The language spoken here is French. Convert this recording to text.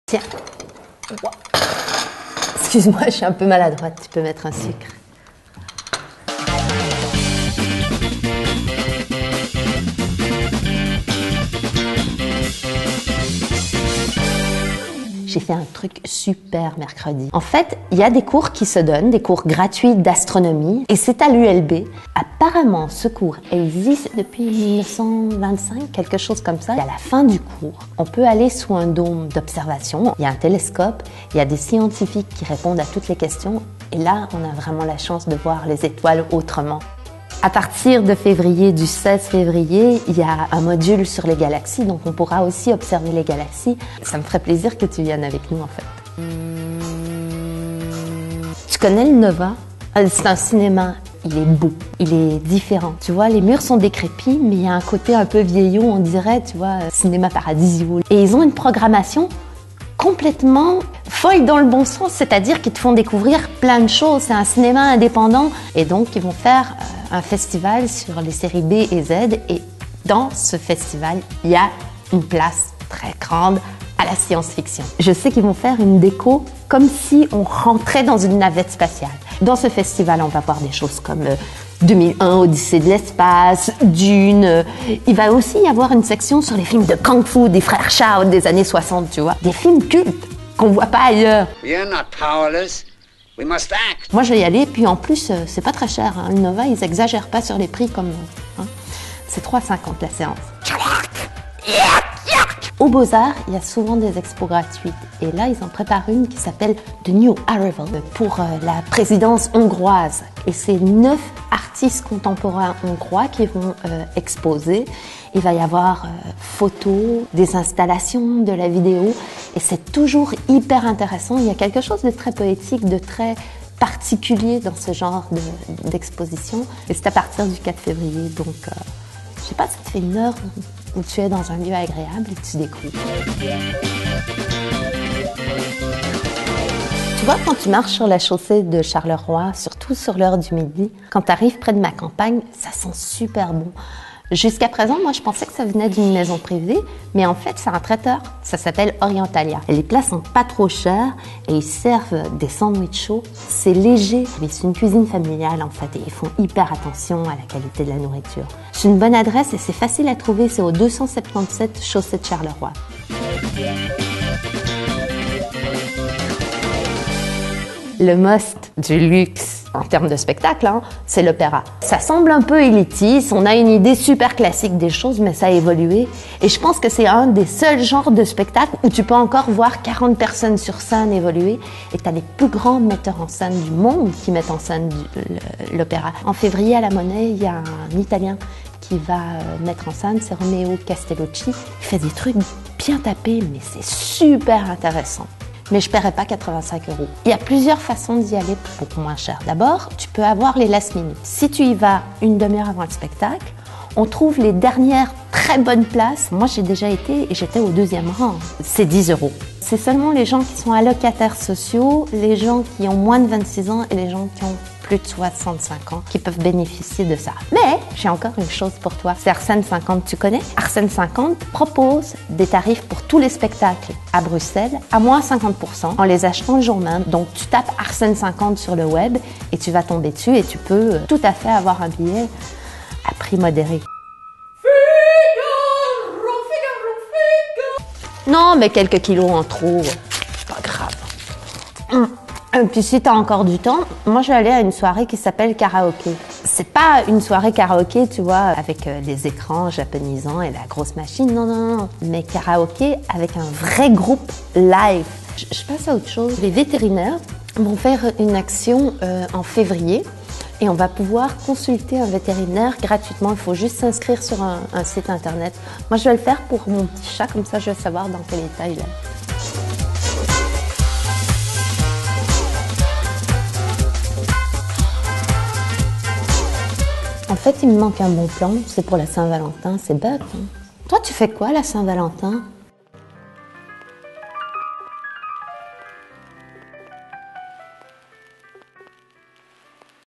Tiens. Excuse-moi, je suis un peu maladroite. Tu peux mettre un sucre. J'ai fait un truc super mercredi. En fait, il y a des cours qui se donnent, des cours gratuits d'astronomie, et c'est à l'ULB. Apparemment, ce cours existe depuis 1925, quelque chose comme ça. Et à la fin du cours, on peut aller sous un dôme d'observation. Il y a un télescope, il y a des scientifiques qui répondent à toutes les questions, et là, on a vraiment la chance de voir les étoiles autrement. À partir de février, du 16 février, il y a un module sur les galaxies, donc on pourra aussi observer les galaxies. Ça me ferait plaisir que tu viennes avec nous, en fait. Tu connais le Nova? C'est un cinéma. Il est beau, il est différent. Tu vois, les murs sont décrépits, mais il y a un côté un peu vieillot, on dirait, tu vois, cinéma paradisiaque. Et ils ont une programmation complètement folle dans le bon sens, c'est-à-dire qu'ils te font découvrir plein de choses. C'est un cinéma indépendant et donc ils vont faire un festival sur les séries B et Z, et dans ce festival, il y a une place très grande à la science-fiction. Je sais qu'ils vont faire une déco comme si on rentrait dans une navette spatiale. Dans ce festival, on va voir des choses comme 2001, Odyssée de l'espace, Dune. Il va aussi y avoir une section sur les films de Kung-Fu des frères Chow des années 60, tu vois. Des films cultes qu'on voit pas ailleurs. We are not powerless. We must act. Moi, je vais y aller, puis en plus, c'est pas très cher. Hein. Le Nova, ils exagèrent pas sur les prix comme... Hein. C'est 3,50 la séance. Au Beaux-Arts, il y a souvent des expos gratuites. Et là, ils en préparent une qui s'appelle The New Arrival pour la présidence hongroise. Et c'est 9 artistes contemporains hongrois qui vont exposer. Il va y avoir photos, des installations, de la vidéo. Et c'est toujours hyper intéressant. Il y a quelque chose de très poétique, de très particulier dans ce genre d'exposition. Et c'est à partir du 4 février. Donc, je sais pas, ça te fait une heure où tu es dans un lieu agréable et tu découvres. Tu vois, quand tu marches sur la chaussée de Charleroi, surtout sur l'heure du midi, quand tu arrives près de ma campagne, ça sent super bon. Jusqu'à présent, moi, je pensais que ça venait d'une maison privée, mais en fait, c'est un traiteur. Ça s'appelle Orientalia. Et les plats sont pas trop chers et ils servent des sandwichs chauds. C'est léger, mais c'est une cuisine familiale, en fait, et ils font hyper attention à la qualité de la nourriture. C'est une bonne adresse et c'est facile à trouver. C'est au 277 chaussée de Charleroi. Le must du luxe en termes de spectacle, hein, c'est l'opéra. Ça semble un peu élitiste, on a une idée super classique des choses, mais ça a évolué. Et je pense que c'est un des seuls genres de spectacle où tu peux encore voir 40 personnes sur scène évoluer. Et tu as les plus grands metteurs en scène du monde qui mettent en scène l'opéra. En février, à la Monnaie, il y a un Italien qui va mettre en scène, c'est Romeo Castellucci. Il fait des trucs bien tapés, mais c'est super intéressant. Mais je ne paierai pas 85 €. Il y a plusieurs façons d'y aller pour beaucoup moins cher. D'abord, tu peux avoir les last minute. Si tu y vas une demi-heure avant le spectacle, on trouve les dernières très bonnes places. Moi, j'ai déjà été et j'étais au 2e rang. C'est 10 €. C'est seulement les gens qui sont allocataires sociaux, les gens qui ont moins de 26 ans et les gens qui ont plus de 65 ans qui peuvent bénéficier de ça. Mais j'ai encore une chose pour toi. C'est Arsène 50, tu connais? Arsène 50 propose des tarifs pour tous les spectacles à Bruxelles à moins 50% en les achetant le jour même. Donc tu tapes Arsène 50 sur le web et tu vas tomber dessus et tu peux tout à fait avoir un billet à prix modéré. Non, mais quelques kilos en trop, c'est pas grave. Et puis si tu as encore du temps, moi je vais aller à une soirée qui s'appelle karaoké. C'est pas une soirée karaoké, tu vois, avec les écrans japonisants et la grosse machine, non. Mais karaoké avec un vrai groupe live. Je passe à autre chose. Les vétérinaires vont faire une action en février et on va pouvoir consulter un vétérinaire gratuitement. Il faut juste s'inscrire sur un site internet. Moi je vais le faire pour mon petit chat, comme ça je vais savoir dans quel état il est. En fait, il me manque un bon plan, c'est pour la Saint-Valentin, c'est bête. Hein. Toi, tu fais quoi la Saint-Valentin?